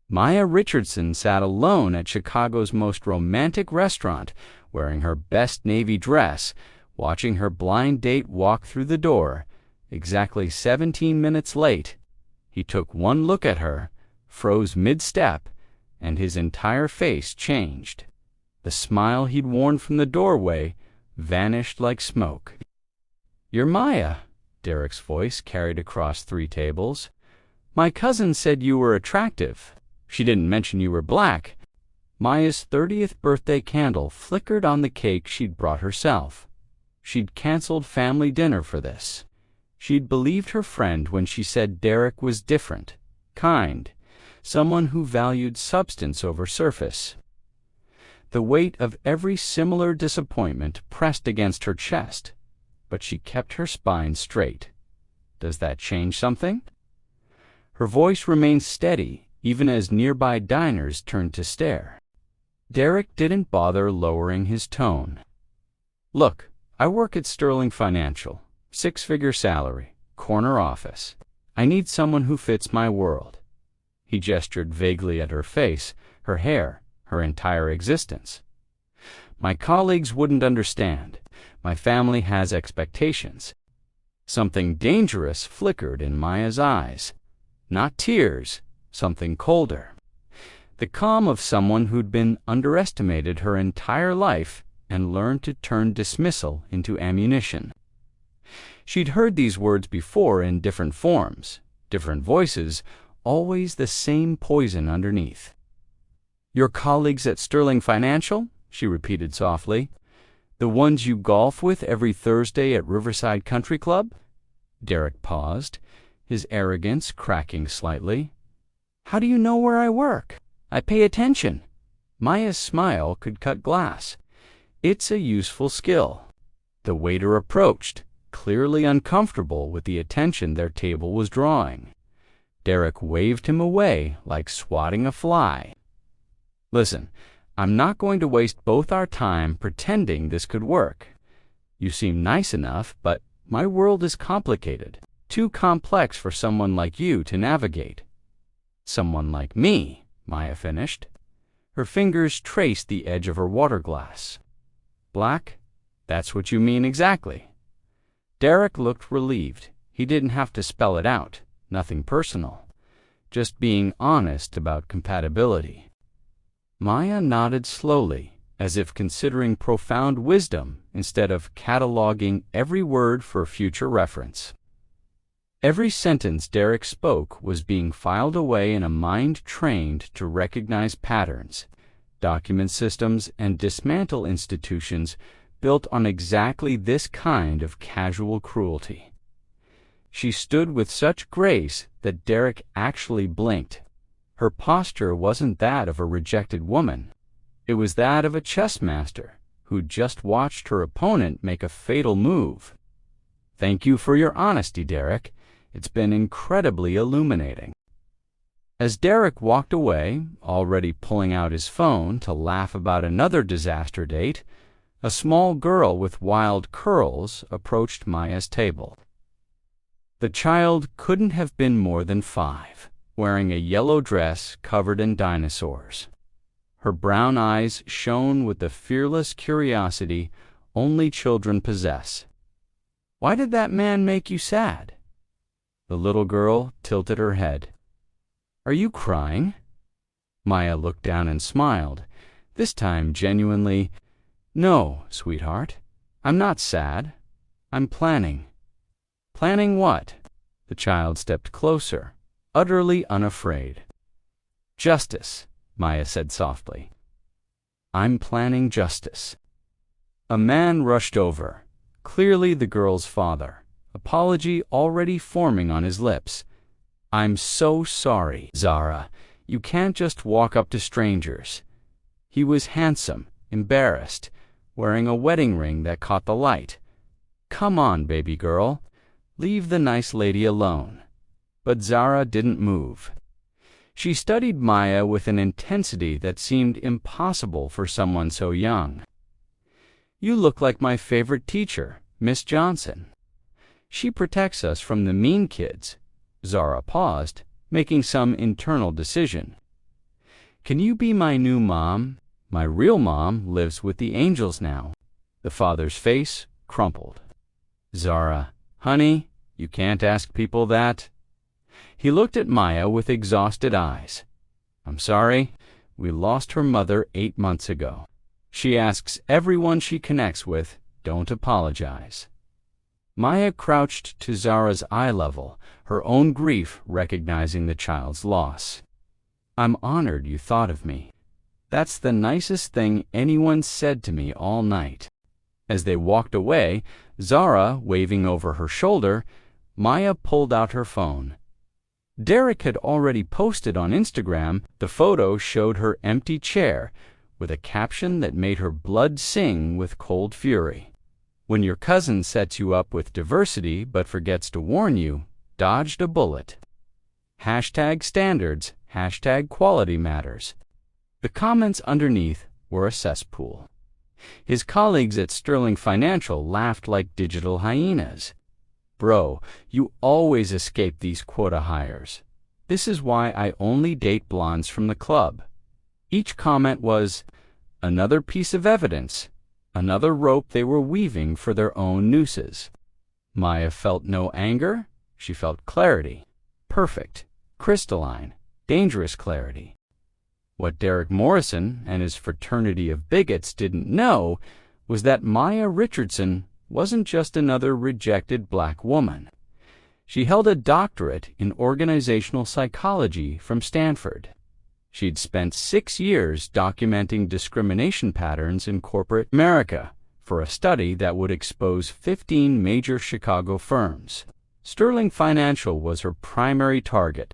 Maya Richardson sat alone at Chicago's most romantic restaurant, wearing her best navy dress, watching her blind date walk through the door, exactly 17 minutes late. He took one look at her, froze mid-step, and his entire face changed. The smile he'd worn from the doorway vanished like smoke. "You're Maya," Derek's voice carried across 3 tables. "My cousin said you were attractive. She didn't mention you were black." Maya's 30th birthday candle flickered on the cake she'd brought herself. She'd canceled family dinner for this. She'd believed her friend when she said Derek was different, kind, someone who valued substance over surface. The weight of every similar disappointment pressed against her chest, but she kept her spine straight. Does that change something? Her voice remained steady, even as nearby diners turned to stare. Derek didn't bother lowering his tone. "Look, I work at Sterling Financial, 6-figure salary, corner office. I need someone who fits my world." He gestured vaguely at her face, her hair, her entire existence. "My colleagues wouldn't understand. My family has expectations." Something dangerous flickered in Maya's eyes. Not tears, something colder. The calm of someone who'd been underestimated her entire life and learned to turn dismissal into ammunition. She'd heard these words before in different forms, different voices, always the same poison underneath. "Your colleagues at Sterling Financial?" she repeated softly. "The ones you golf with every Thursday at Riverside Country Club?" Derek paused, his arrogance cracking slightly. "How do you know where I work? I pay attention." Maya's smile could cut glass. "It's a useful skill." The waiter approached, clearly uncomfortable with the attention their table was drawing. Derek waved him away like swatting a fly. "Listen, I'm not going to waste both our time pretending this could work. You seem nice enough, but my world is complicated, too complex for someone like you to navigate." "Someone like me," Maya finished. Her fingers traced the edge of her water glass. "Black? That's what you mean exactly." Derek looked relieved. He didn't have to spell it out. Nothing personal. Just being honest about compatibility. Maya nodded slowly, as if considering profound wisdom instead of cataloging every word for future reference. Every sentence Derek spoke was being filed away in a mind trained to recognize patterns, document systems, and dismantle institutions built on exactly this kind of casual cruelty. She stood with such grace that Derek actually blinked. Her posture wasn't that of a rejected woman. It was that of a chess master who'd just watched her opponent make a fatal move. "Thank you for your honesty, Derek. It's been incredibly illuminating." As Derek walked away, already pulling out his phone to laugh about another disaster date, a small girl with wild curls approached Maya's table. The child couldn't have been more than 5, wearing a yellow dress covered in dinosaurs. Her brown eyes shone with the fearless curiosity only children possess. "Why did that man make you sad?" The little girl tilted her head. "Are you crying?" Maya looked down and smiled, this time genuinely. "No, sweetheart, I'm not sad. I'm planning." "Planning what?" The child stepped closer, utterly unafraid. "Justice," Maya said softly. "I'm planning justice." A man rushed over, clearly the girl's father, apology already forming on his lips. "I'm so sorry, Zara. You can't just walk up to strangers." He was handsome, embarrassed, wearing a wedding ring that caught the light. "Come on, baby girl. Leave the nice lady alone." But Zara didn't move. She studied Maya with an intensity that seemed impossible for someone so young. "You look like my favorite teacher, Miss Johnson. She protects us from the mean kids." Zara paused, making some internal decision. Can you be my new mom? My real mom lives with the angels now." The father's face crumpled. "Zara, honey, you can't ask people that." He looked at Maya with exhausted eyes. "I'm sorry. We lost her mother 8 months ago. She asks everyone she connects with, don't apologize." Maya crouched to Zara's eye level, her own grief recognizing the child's loss. "I'm honored you thought of me. That's the nicest thing anyone said to me all night." As they walked away, Zara waving over her shoulder, Maya pulled out her phone. Derek had already posted on Instagram. The photo showed her empty chair with a caption that made her blood sing with cold fury. "When your cousin sets you up with diversity but forgets to warn you, dodged a bullet. #standards, #quality matters." The comments underneath were a cesspool. His colleagues at Sterling Financial laughed like digital hyenas. "Bro, you always escape these quota hires. This is why I only date blondes from the club." Each comment was another piece of evidence, another rope they were weaving for their own nooses. Maya felt no anger. She felt clarity. Perfect, crystalline, dangerous clarity. What Derek Morrison and his fraternity of bigots didn't know was that Maya Richardson wasn't just another rejected black woman. She held a doctorate in organizational psychology from Stanford. She'd spent 6 years documenting discrimination patterns in corporate America for a study that would expose 15 major Chicago firms. Sterling Financial was her primary target.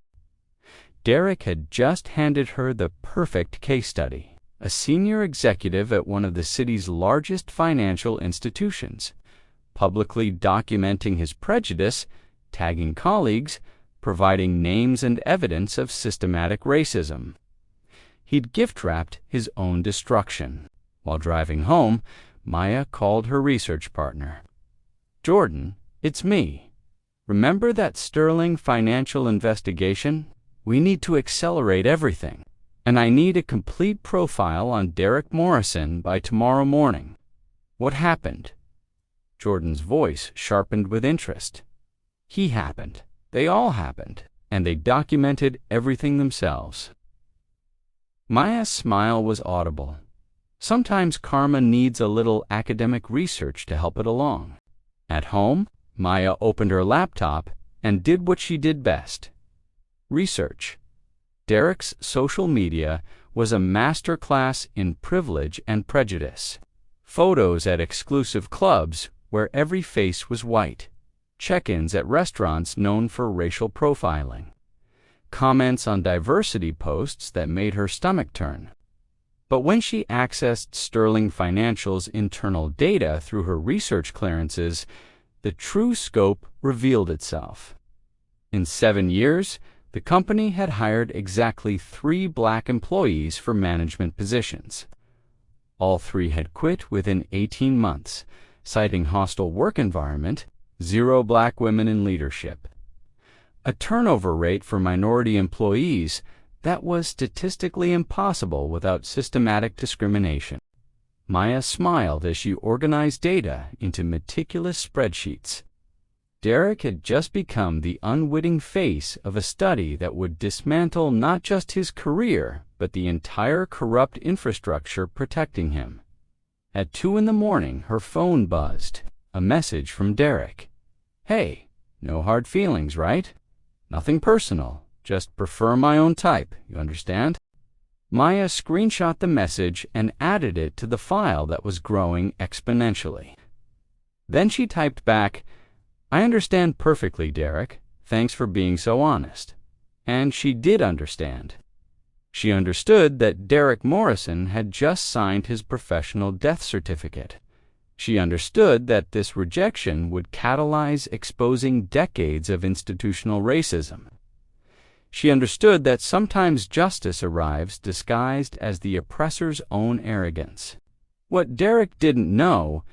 Derek had just handed her the perfect case study, a senior executive at one of the city's largest financial institutions, publicly documenting his prejudice, tagging colleagues, providing names and evidence of systematic racism. He'd gift-wrapped his own destruction. While driving home, Maya called her research partner. "Jordan, it's me. Remember that Sterling Financial investigation? We need to accelerate everything, and I need a complete profile on Derek Morrison by tomorrow morning. What happened?" Jordan's voice sharpened with interest. "He happened. They all happened, and they documented everything themselves." Maya's smile was audible. Sometimes karma needs a little academic research to help it along. At home, Maya opened her laptop and did what she did best. Research. Derek's social media was a masterclass in privilege and prejudice. Photos at exclusive clubs where every face was white. Check-ins at restaurants known for racial profiling. Comments on diversity posts that made her stomach turn. But when she accessed Sterling Financial's internal data through her research clearances, the true scope revealed itself. In 7 years, the company had hired exactly 3 black employees for management positions. All 3 had quit within 18 months, citing hostile work environment, 0 black women in leadership. A turnover rate for minority employees that was statistically impossible without systematic discrimination. Maya smiled as she organized data into meticulous spreadsheets. Derek had just become the unwitting face of a study that would dismantle not just his career, but the entire corrupt infrastructure protecting him. At 2 a.m, her phone buzzed. A message from Derek. "Hey, no hard feelings, right? Nothing personal, just prefer my own type, you understand?" Maya screenshot the message and added it to the file that was growing exponentially. Then she typed back, "I understand perfectly, Derek. Thanks for being so honest." And she did understand. She understood that Derek Morrison had just signed his professional death certificate. She understood that this rejection would catalyze exposing decades of institutional racism. She understood that sometimes justice arrives disguised as the oppressor's own arrogance. What Derek didn't know,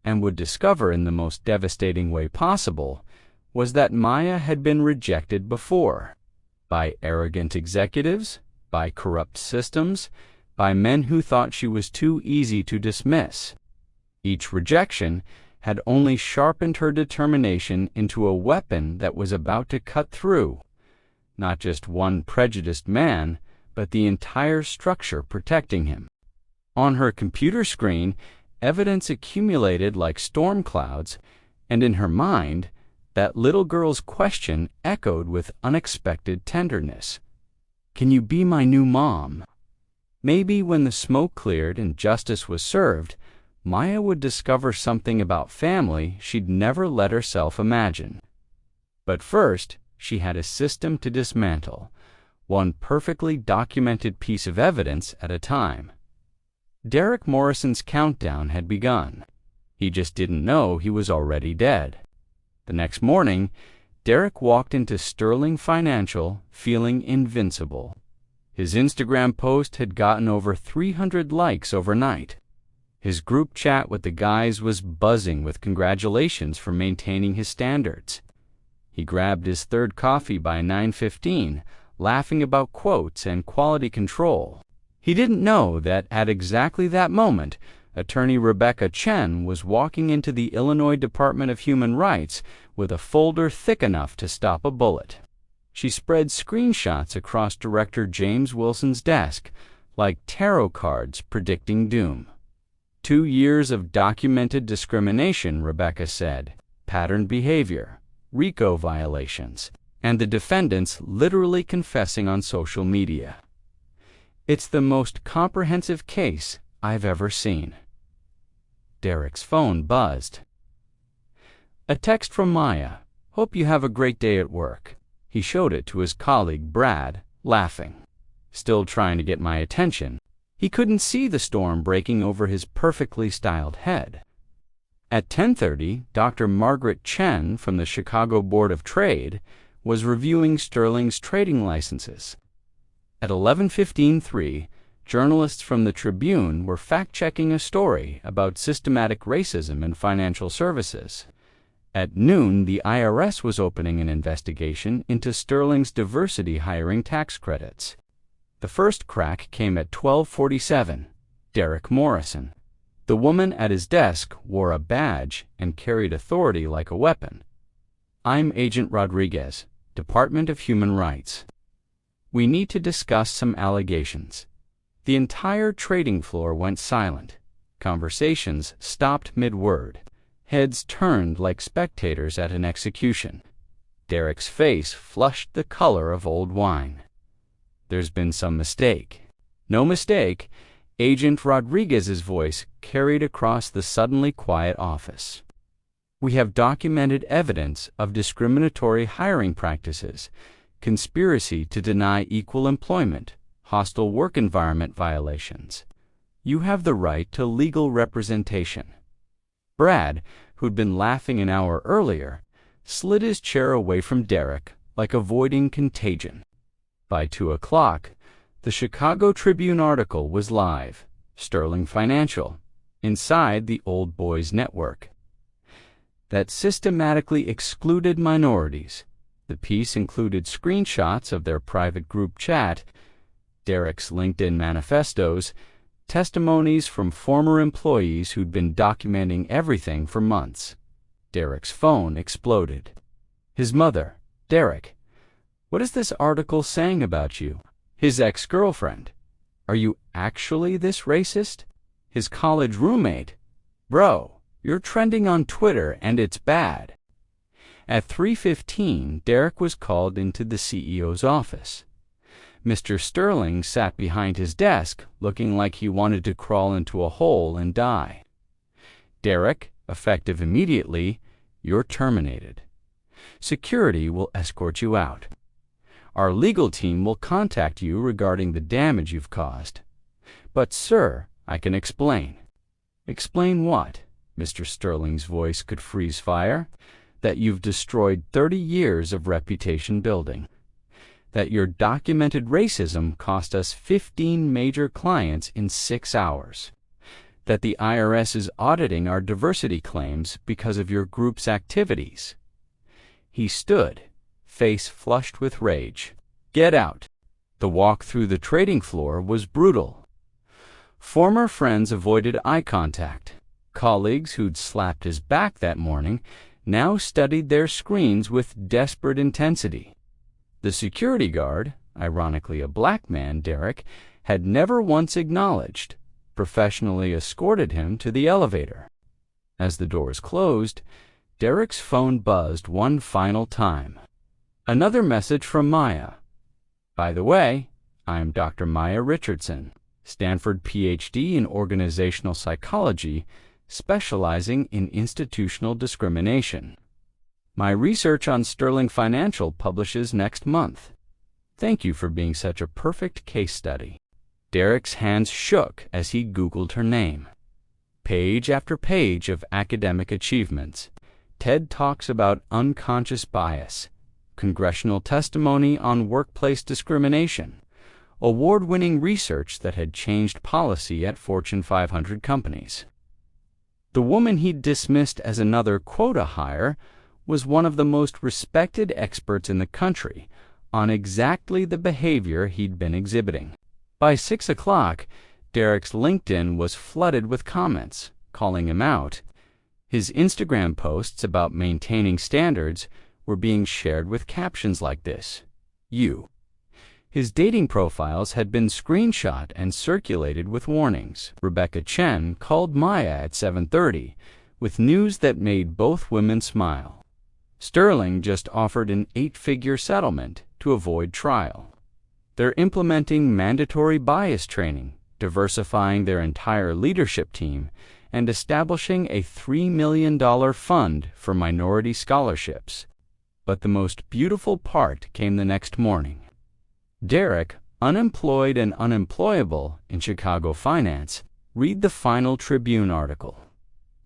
and would discover in the most devastating way possible, was that Maya had been rejected before, by arrogant executives, by corrupt systems, by men who thought she was too easy to dismiss. Each rejection had only sharpened her determination into a weapon that was about to cut through not just one prejudiced man, but the entire structure protecting him. On her computer screen, evidence accumulated like storm clouds, and in her mind, that little girl's question echoed with unexpected tenderness. "Can you be my new mom?" Maybe when the smoke cleared and justice was served, Maya would discover something about family she'd never let herself imagine. But first, she had a system to dismantle, one perfectly documented piece of evidence at a time. Derek Morrison's countdown had begun. He just didn't know he was already dead. The next morning, Derek walked into Sterling Financial feeling invincible. His Instagram post had gotten over 300 likes overnight. His group chat with the guys was buzzing with congratulations for maintaining his standards. He grabbed his third coffee by 9:15, laughing about quotes and quality control. He didn't know that at exactly that moment, attorney Rebecca Chen was walking into the Illinois Department of Human Rights with a folder thick enough to stop a bullet. She spread screenshots across Director James Wilson's desk, like tarot cards predicting doom. 2 years of documented discrimination, Rebecca said, patterned behavior, RICO violations, and the defendants literally confessing on social media. "It's the most comprehensive case I've ever seen." Derek's phone buzzed. A text from Maya. "Hope you have a great day at work." He showed it to his colleague Brad, laughing. Still trying to get my attention. He couldn't see the storm breaking over his perfectly styled head. At 10:30, Dr. Margaret Chen from the Chicago Board of Trade was reviewing Sterling's trading licenses. At 11:15:03, journalists from the Tribune were fact-checking a story about systematic racism in financial services. At noon, the IRS was opening an investigation into Sterling's diversity hiring tax credits. The first crack came at 12:47, Derek Morrison. The woman at his desk wore a badge and carried authority like a weapon. "I'm Agent Rodriguez, Department of Human Rights. We need to discuss some allegations." The entire trading floor went silent. Conversations stopped mid-word. Heads turned like spectators at an execution. Derek's face flushed the color of old wine. "There's been some mistake." "No mistake." Agent Rodriguez's voice carried across the suddenly quiet office. "We have documented evidence of discriminatory hiring practices, conspiracy to deny equal employment, hostile work environment violations. You have the right to legal representation." Brad, who'd been laughing an hour earlier, slid his chair away from Derek like avoiding contagion. By 2:00, the Chicago Tribune article was live. Sterling Financial, inside the Old Boys Network, that systematically excluded minorities. The piece included screenshots of their private group chat, Derek's LinkedIn manifestos, testimonies from former employees who'd been documenting everything for months. Derek's phone exploded. His mother, "Derek, what is this article saying about you?" His ex-girlfriend, "Are you actually this racist?" His college roommate, "Bro, you're trending on Twitter and it's bad." At 3:15, Derek was called into the CEO's office. Mr. Sterling sat behind his desk, looking like he wanted to crawl into a hole and die. "Derek, effective immediately, you're terminated. Security will escort you out. Our legal team will contact you regarding the damage you've caused." "But, sir, I can explain." "Explain what?" Mr. Sterling's voice could freeze fire. "That you've destroyed 30 years of reputation building. That your documented racism cost us 15 major clients in 6 hours. That the IRS is auditing our diversity claims because of your group's activities." He stood, face flushed with rage. "Get out." The walk through the trading floor was brutal. Former friends avoided eye contact. Colleagues who'd slapped his back that morning now studied their screens with desperate intensity. The security guard, ironically a black man, Derek, had never once acknowledged, professionally escorted him to the elevator. As the doors closed, Derek's phone buzzed one final time. Another message from Maya. By the way, I'm Dr. Maya Richardson, Stanford PhD in organizational psychology, specializing in institutional discrimination. My research on Sterling Financial publishes next month. Thank you for being such a perfect case study. Derek's hands shook as he Googled her name. Page after page of academic achievements, TED Talks about unconscious bias, congressional testimony on workplace discrimination, award-winning research that had changed policy at Fortune 500 companies. The woman he'd dismissed as another quota hire was one of the most respected experts in the country on exactly the behavior he'd been exhibiting. By 6 o'clock, Derek's LinkedIn was flooded with comments, calling him out. His Instagram posts about maintaining standards were being shared with captions like this, "You." His dating profiles had been screenshot and circulated with warnings. Rebecca Chen called Maya at 7:30 with news that made both women smile. Sterling just offered an 8-figure settlement to avoid trial. They're implementing mandatory bias training, diversifying their entire leadership team, and establishing a $3 million fund for minority scholarships. But the most beautiful part came the next morning. Derek, unemployed and unemployable in Chicago finance, read the final Tribune article.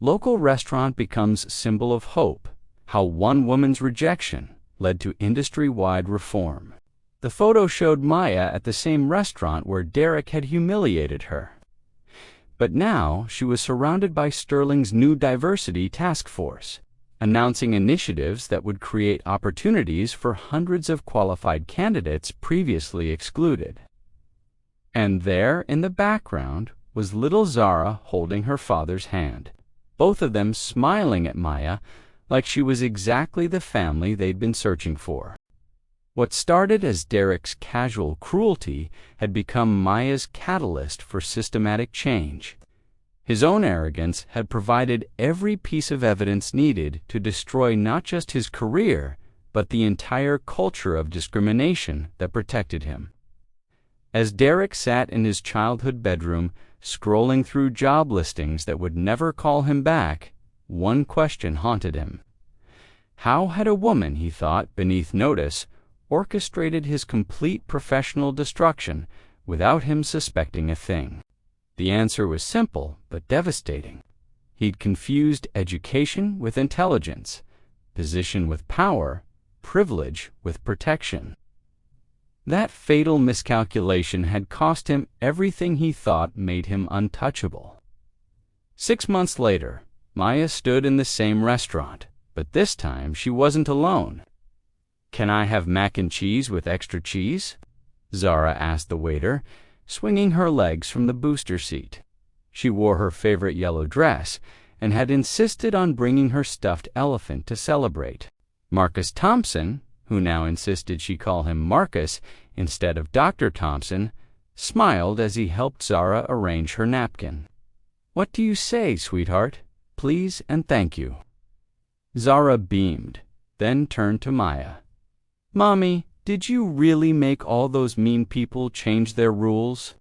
Local restaurant becomes symbol of hope, how one woman's rejection led to industry-wide reform. The photo showed Maya at the same restaurant where Derek had humiliated her. But now she was surrounded by Sterling's new diversity task force, announcing initiatives that would create opportunities for hundreds of qualified candidates previously excluded. And there in the background was little Zara holding her father's hand, both of them smiling at Maya like she was exactly the family they'd been searching for. What started as Derek's casual cruelty had become Maya's catalyst for systematic change. His own arrogance had provided every piece of evidence needed to destroy not just his career, but the entire culture of discrimination that protected him. As Derek sat in his childhood bedroom, scrolling through job listings that would never call him back, one question haunted him. How had a woman, he thought, beneath notice, orchestrated his complete professional destruction without him suspecting a thing? The answer was simple but devastating. He'd confused education with intelligence, position with power, privilege with protection. That fatal miscalculation had cost him everything he thought made him untouchable. 6 months later, Maya stood in the same restaurant, but this time she wasn't alone. "Can I have mac and cheese with extra cheese?" Zara asked the waiter, swinging her legs from the booster seat. She wore her favorite yellow dress and had insisted on bringing her stuffed elephant to celebrate. Marcus Thompson, who now insisted she call him Marcus instead of Dr. Thompson, smiled as he helped Zara arrange her napkin. "What do you say, sweetheart? Please and thank you." Zara beamed, then turned to Maya. "Mommy, did you really make all those mean people change their rules?"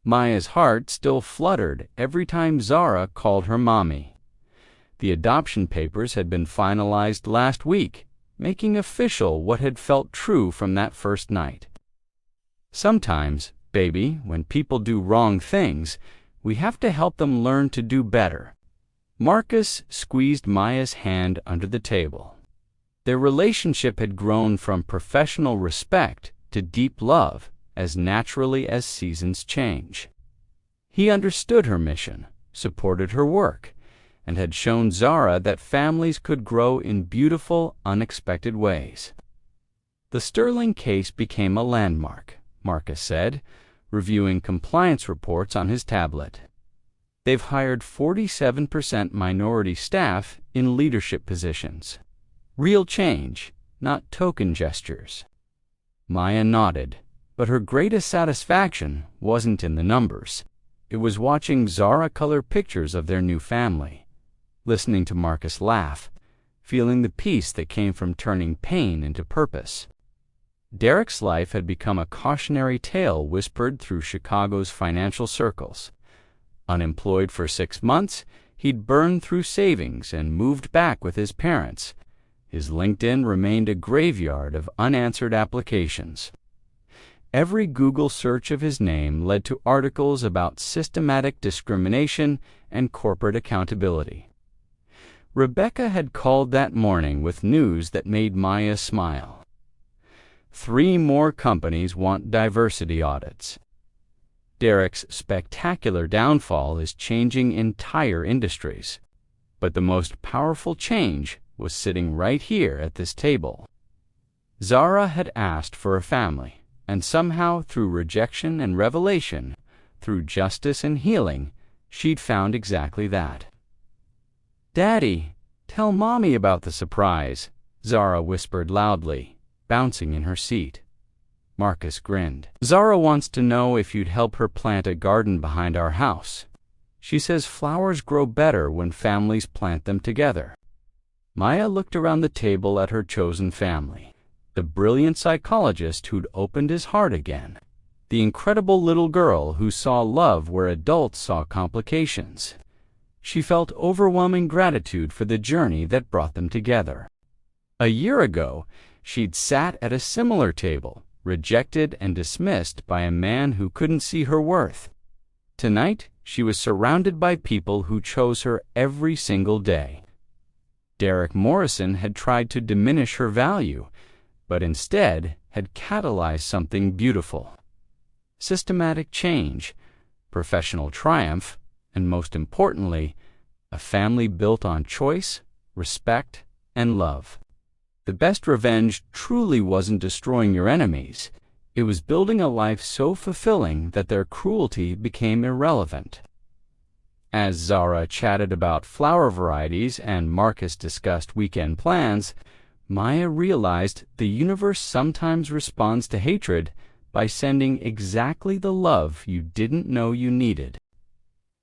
Maya's heart still fluttered every time Zara called her mommy. The adoption papers had been finalized last week, making official what had felt true from that first night. Sometimes, baby, when people do wrong things, we have to help them learn to do better. Marcus squeezed Maya's hand under the table. Their relationship had grown from professional respect to deep love as naturally as seasons change. He understood her mission, supported her work, and had shown Zara that families could grow in beautiful, unexpected ways. The Sterling case became a landmark, Marcus said, reviewing compliance reports on his tablet. They've hired 47% minority staff in leadership positions. Real change, not token gestures. Maya nodded, but her greatest satisfaction wasn't in the numbers. It was watching Zara color pictures of their new family, listening to Marcus laugh, feeling the peace that came from turning pain into purpose. Derek's life had become a cautionary tale whispered through Chicago's financial circles. Unemployed for 6 months, he'd burned through savings and moved back with his parents. His LinkedIn remained a graveyard of unanswered applications. Every Google search of his name led to articles about systematic discrimination and corporate accountability. Rebecca had called that morning with news that made Maya smile. 3 more companies want diversity audits. Derek's spectacular downfall is changing entire industries. But the most powerful change was sitting right here at this table. Zara had asked for a family, and somehow through rejection and revelation, through justice and healing, she'd found exactly that. "Daddy, tell Mommy about the surprise," Zara whispered loudly, bouncing in her seat. Marcus grinned. "Zara wants to know if you'd help her plant a garden behind our house. She says flowers grow better when families plant them together." Maya looked around the table at her chosen family. The brilliant psychologist who'd opened his heart again. The incredible little girl who saw love where adults saw complications. She felt overwhelming gratitude for the journey that brought them together. A year ago, she'd sat at a similar table, rejected and dismissed by a man who couldn't see her worth. Tonight, she was surrounded by people who chose her every single day. Derek Morrison had tried to diminish her value, but instead had catalyzed something beautiful. Systematic change, professional triumph, and most importantly, a family built on choice, respect, and love. The best revenge truly wasn't destroying your enemies. It was building a life so fulfilling that their cruelty became irrelevant. As Zara chatted about flower varieties and Marcus discussed weekend plans, Maya realized the universe sometimes responds to hatred by sending exactly the love you didn't know you needed.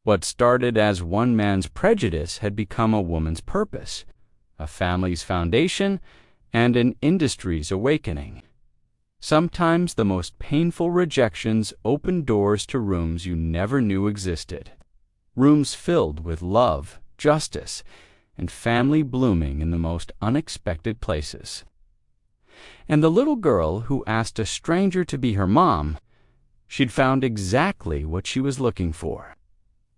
What started as one man's prejudice had become a woman's purpose, a family's foundation, and an industry's awakening. Sometimes the most painful rejections open doors to rooms you never knew existed. Rooms filled with love, justice, and family blooming in the most unexpected places. And the little girl who asked a stranger to be her mom, she'd found exactly what she was looking for.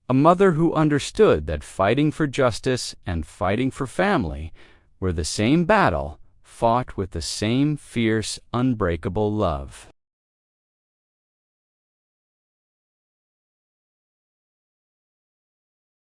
A mother who understood that fighting for justice and fighting for family were the same battle, fought with the same fierce, unbreakable love.